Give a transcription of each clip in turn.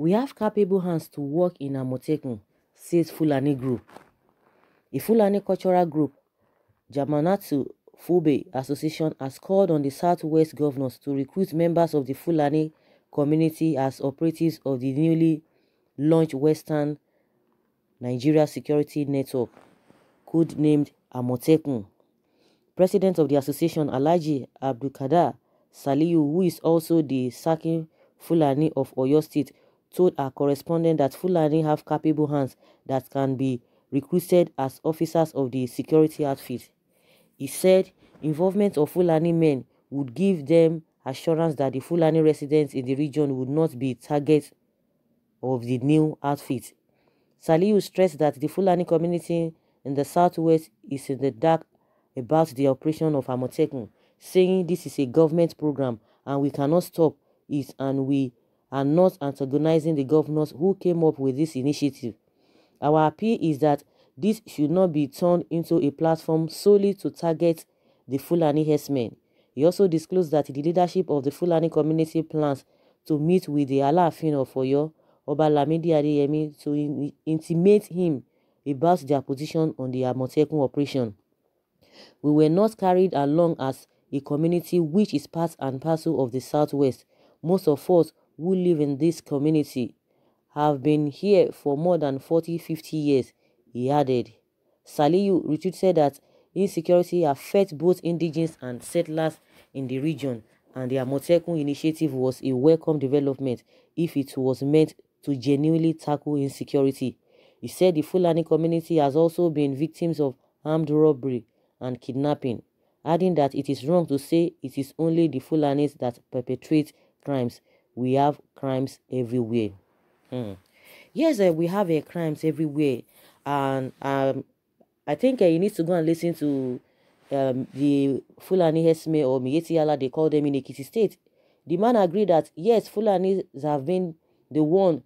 We have capable hands to work in Amotekun, says Fulani group. A Fulani cultural group, Jamanatu Fube Association, has called on the Southwest governors to recruit members of the Fulani community as operatives of the newly launched Western Nigeria Security Network, codenamed Amotekun. President of the association, Alhaji Abdulkader Saliu, who is also the Sakin Fulani of Oyo State, told our correspondent that Fulani have capable hands that can be recruited as officers of the security outfit. He said involvement of Fulani men would give them assurance that the Fulani residents in the region would not be targets of the new outfit. Saliu stressed that the Fulani community in the southwest is in the dark about the operation of Amotekun, saying this is a government program and we cannot stop it, and we are not antagonizing the governors who came up with this initiative. Our appeal is that this should not be turned into a platform solely to target the Fulani herdsmen. He also disclosed that the leadership of the Fulani community plans to meet with the Alaafin of Oyo, Oba Lamidi Adeyemi, to intimate him about their position on the Amotekun operation. We were not carried along as a community which is part and parcel of the Southwest. Most of us who live in this community have been here for more than 40-50 years, he added. Saliu retweeted that insecurity affects both indigenous and settlers in the region, and the Amotekun initiative was a welcome development if it was meant to genuinely tackle insecurity. He said the Fulani community has also been victims of armed robbery and kidnapping, adding that it is wrong to say it is only the Fulanis that perpetrate crimes. We have crimes everywhere. Yes, we have crimes everywhere, and I think you need to go and listen to the Fulani herdsmen or Miyetti they call them in Ekiti State. The man agreed that yes, Fulanis have been the one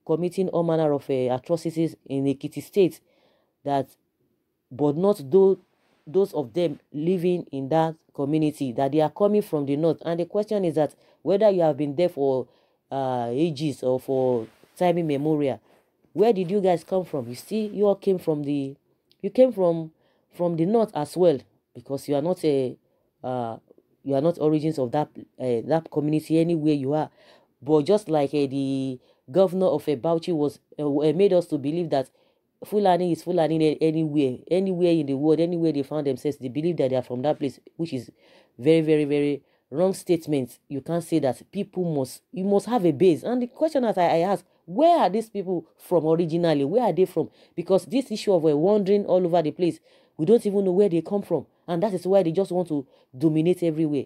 committing all manner of atrocities in Ekiti State, that but not those of them living in that community, that they are coming from the north. And the question is that whether you have been there for ages or for time immemorial, where did you guys come from? You see, you all came from the the north as well, because you are not origins of that community anywhere you are. But just like the governor of Bauchi was made us to believe that Fulani is Fulani anywhere in the world, anywhere they found themselves, they believe that they are from that place, which is very, very, very wrong statement. You can't say that. You must have a base. And the question that I ask, where are these people from originally? Where are they from? Because this issue of wandering all over the place, we don't even know where they come from, and that is why they just want to dominate everywhere.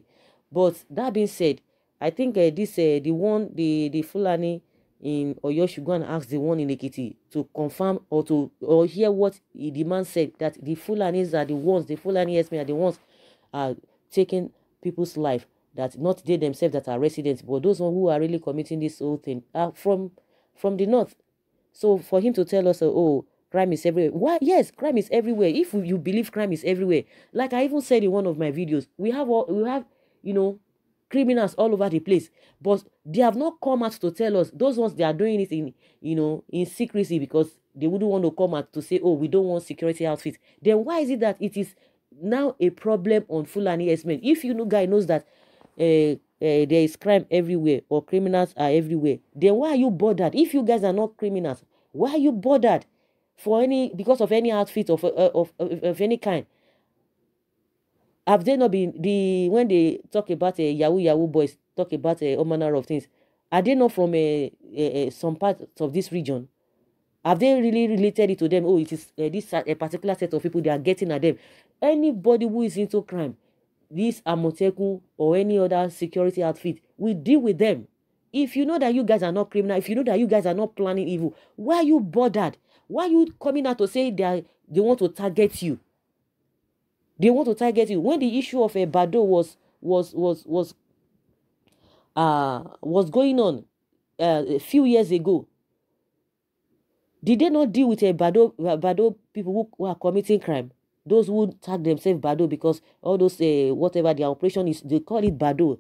But that being said, I think the Fulani in Oyo should go and ask the one in Ekiti to confirm or hear what the man said, that the Fulanis are the ones, the Fulani herdsmen are the ones taking people's life, that not they themselves that are residents, but those who are really committing this whole thing are from the north. So for him to tell us, oh, crime is everywhere. Why? Yes, crime is everywhere. If you believe crime is everywhere, like I even said in one of my videos, we have criminals all over the place, but they have not come out to tell us. Those ones, they are doing it in secrecy, because they wouldn't want to come out to say, oh, we don't want security outfits. Then why is it that it is now a problem on Fulani herdsmen? If guy knows that there is crime everywhere or criminals are everywhere, then why are you bothered? If you guys are not criminals, why are you bothered because of any outfit of any kind? Have they not been when they talk about Yahoo boys, talk about all manner of things? Are they not from some parts of this region? Have they really related it to them? Oh, it is this a particular set of people they are getting at them. Anybody who is into crime, this Amotekun or any other security outfit, we deal with them. If you know that you guys are not criminal, if you know that you guys are not planning evil, why are you bothered? Why are you coming out to say they want to target you? They want to target you. When the issue of a Bado was going on a few years ago, did they not deal with a Bado people who are committing crime? Those who tag themselves Bado, because all those whatever their operation is, they call it Bado.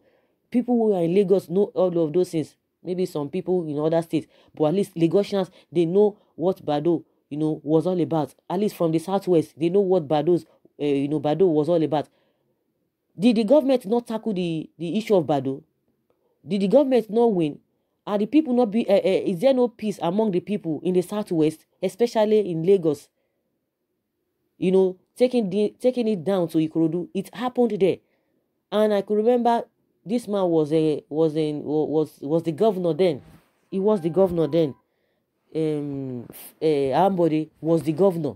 People who are in Lagos know all of those things. maybe some people in other states, but at least Lagosians, they know what Bado, was all about. At least from the southwest, they know what Bado was all about. Did the government not tackle the issue of Bado? Did the government not win? Are the people not be? Is there no peace among the people in the southwest, especially in Lagos? Taking it down to Ikorodu, it happened there, and I could remember this man was the governor then. He was the governor then. Ambode was the governor,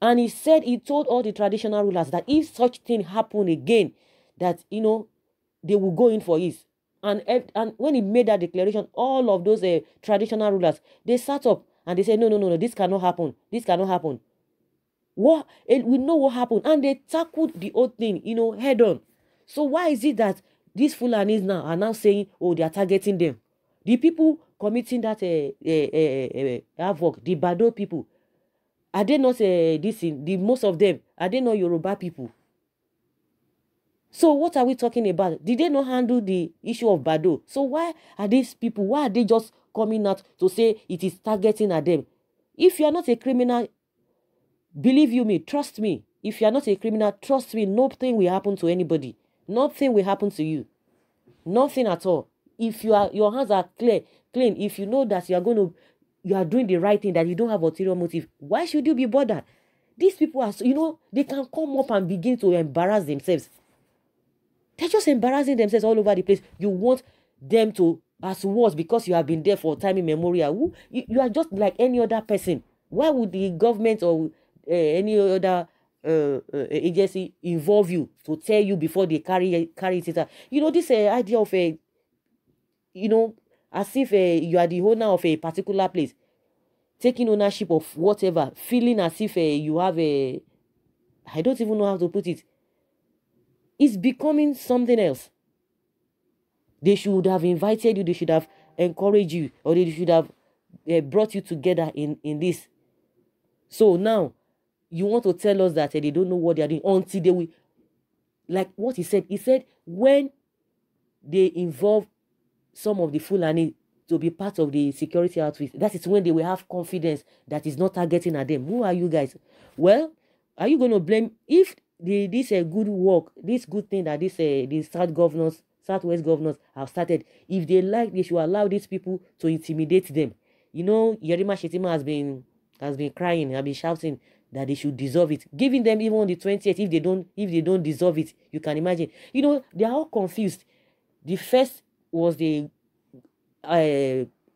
and he told all the traditional rulers that if such thing happen again, that they will go in for it. And when he made that declaration, all of those traditional rulers, they sat up and they said, no, this cannot happen. This cannot happen. We know what happened, and they tackled the whole thing, head on. So why is it that these Fulanis now are now saying, oh, they are targeting them? The people committing that havoc, the Bado people, are they not the most of them? Are they not Yoruba people? So what are we talking about? Did they not handle the issue of Bado? So why are these people, why are they just coming out to say it is targeting at them? If you are not a criminal, believe you me, trust me. If you are not a criminal, trust me, nothing will happen to anybody. Nothing will happen to you. Nothing at all. If your hands are clean, if you know that you are doing the right thing, that you don't have ulterior motive, why should you be bothered? These people are, they can come up and begin to embarrass themselves. They're just embarrassing themselves all over the place. You want them to, as worse, because you have been there for time immemorial. You are just like any other person. Why would the government or any other agency involve you to tell you before they carry it out? This idea of as if you are the owner of a particular place, taking ownership of whatever, feeling as if you have I don't even know how to put it. It's becoming something else. They should have invited you. They should have encouraged you, or they should have brought you together in this. So now, you want to tell us that they don't know what they are doing until they will, like what he said. He said when they involve some of the Fulani to be part of the security outfit, that is when they will have confidence that it's not targeting at them. Who are you guys? Well, are you going to blame if this good work, this good thing that the Southwest governors have started? If they like, they should allow these people to intimidate them. Yerima Shetima has been crying, has been shouting that they should dissolve it, giving them even on the 20th if they don't dissolve it. You can imagine. They are all confused. The first was the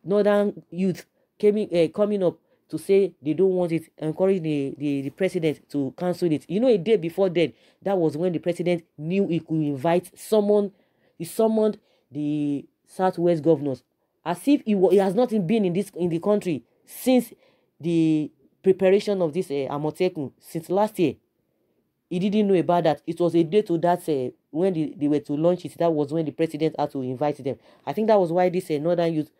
northern youth coming up to say they don't want it, encourage the president to cancel it. A day before then, that was when the president knew he could invite someone. He summoned the Southwest governors as if he has not been in the country since the preparation of this Amotekun, since last year. He didn't know about that. It was a day to that when they were to launch it. That was when the president had to invite them. I think that was why this northern youth,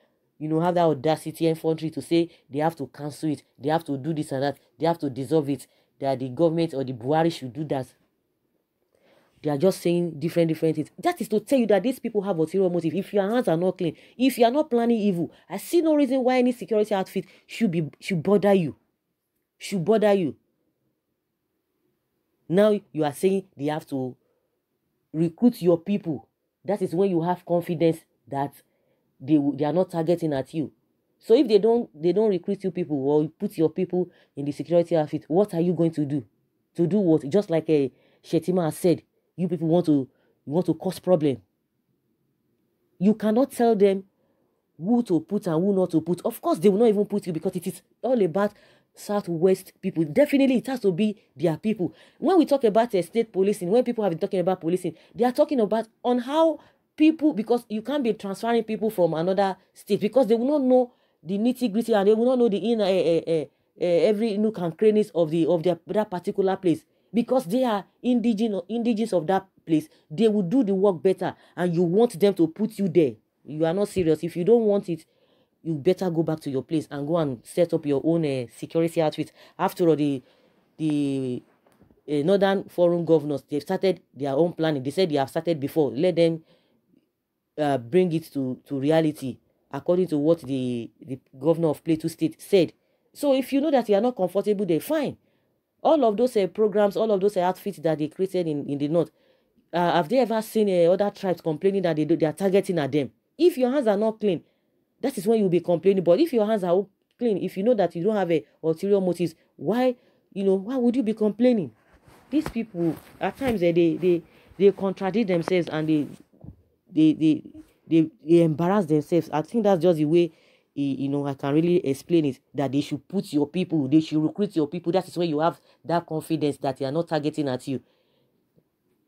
have that audacity and effrontery to say they have to cancel it, they have to do this and that, they have to dissolve it, that the government or the Buhari should do that. They are just saying different things. That is to tell you that these people have ulterior motive. If your hands are not clean, if you are not planning evil, I see no reason why any security outfit should bother you. Now you are saying they have to recruit your people. That is when you have confidence that they are not targeting at you. So if they don't recruit you people or put your people in the security outfit, what are you going to do? To do what? Just like Shetima has said, you people want to cause problem. You cannot tell them who to put and who not to put. Of course, they will not even put you because it is all about Southwest people. Definitely, it has to be their people. When we talk about state policing, when people have been talking about policing, they are talking about on how people, because you can't be transferring people from another state because they will not know the nitty-gritty and they will not know the inner every nook and crannies of that particular place. Because they are indigenous of that place, they will do the work better, and you want them to put you there. You are not serious. If you don't want it, you better go back to your place and go and set up your own security outfit. After all, the Northern Forum governors, they've started their own planning. They said they have started before. Let them bring it to reality, according to what the governor of Plateau State said. So if you know that you are not comfortable there, fine. All of those programs, all of those outfits that they created in the north, have they ever seen other tribes complaining that they are targeting at them? If your hands are not clean, that is when you'll be complaining. But if your hands are clean, if you know that you don't have a ulterior motives, why would you be complaining? These people at times they contradict themselves, and they embarrass themselves. I think that's just the way I can really explain it, that they should put your people, they should recruit your people. That is when you have that confidence that they are not targeting at you.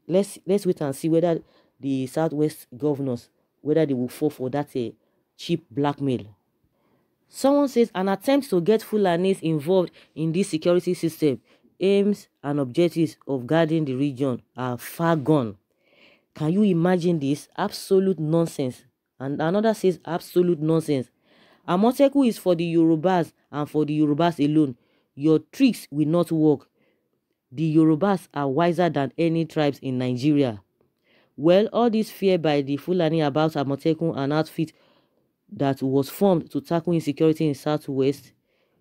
Let's wait and see whether the Southwest governors, whether they will fall for that cheap blackmail. Someone says an attempt to get Fulanis involved in this security system, aims and objectives of guarding the region are far gone. Can you imagine this? Absolute nonsense. And another says absolute nonsense. Amotekun is for the Yorubas and for the Yorubas alone. Your tricks will not work. The Yorubas are wiser than any tribes in Nigeria. Well, all this fear by the Fulani about Amotekun, an outfit that was formed to tackle insecurity in Southwest,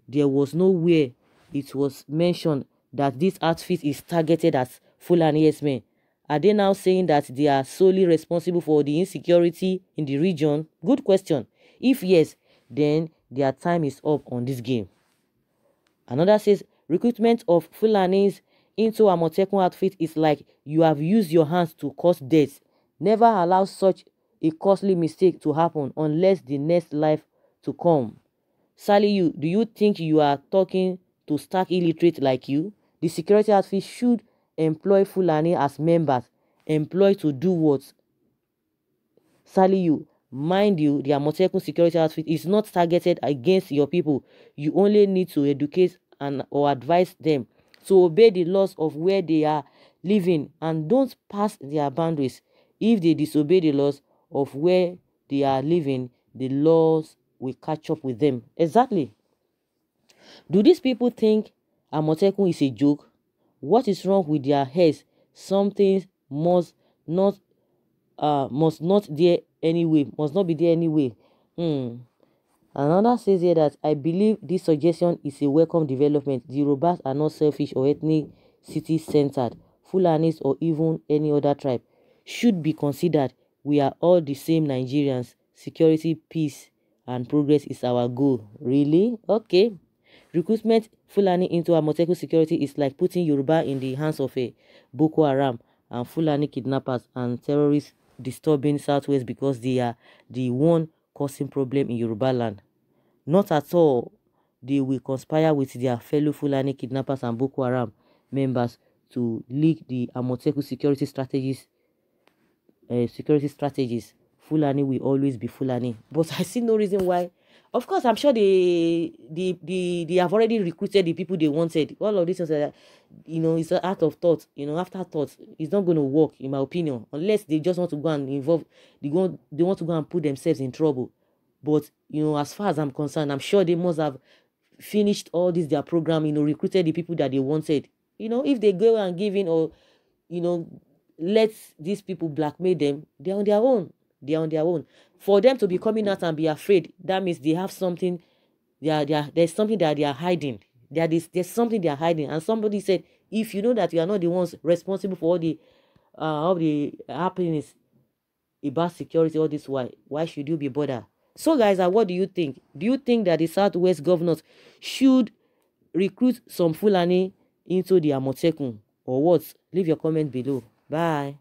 there was nowhere it was mentioned that this outfit is targeted at Fulani yes-men. Are they now saying that they are solely responsible for the insecurity in the region? Good question. If yes, then their time is up on this game. Another says, recruitment of Fulanis into a Amotekun outfit is like you have used your hands to cause death. Never allow such a costly mistake to happen unless the next life to come. Sally, do you think you are talking to stark illiterate like you? The security outfit should employ Fulani as members. Employ to do what? Sally, mind you, the Amotekun security outfit is not targeted against your people. You only need to educate or advise them to obey the laws of where they are living and don't pass their boundaries. If they disobey the laws of where they are living, the laws will catch up with them. Exactly. Do these people think Amotekun is a joke? What is wrong with their heads? Something must not be there anyway. Another says here that I believe this suggestion is a welcome development. The Yorubas are not selfish or ethnicity centered. Fulanis or even any other tribe should be considered. We are all the same Nigerians. Security, peace, and progress is our goal. Really? Okay. Recruitment Fulani into Amotekun security is like putting Yoruba in the hands of a Boko Haram and Fulani kidnappers and terrorists disturbing Southwest because they are the one causing problem in Yoruba land. Not at all. They will conspire with their fellow Fulani kidnappers and Boko Haram members to leak the Amotekun security strategies. Fulani will always be Fulani. But I see no reason why. Of course, I'm sure they have already recruited the people they wanted. All of this is it's an art of thought. Afterthought. It's not going to work, in my opinion, unless they just want to go and involve. They want to go and put themselves in trouble. But as far as I'm concerned, I'm sure they must have finished all this their program. Recruited the people that they wanted. If they go and give in or let these people blackmail them, they're on their own. They are on their own. For them to be coming out and be afraid, that means they have something. There's something that they are hiding. There's something they are hiding. And somebody said, if you know that you are not the ones responsible for all the happenings about security, all this, why should you be bothered? So, guys, what do you think? Do you think that the Southwest governors should recruit some Fulani into the Amotekun or what? Leave your comment below. Bye.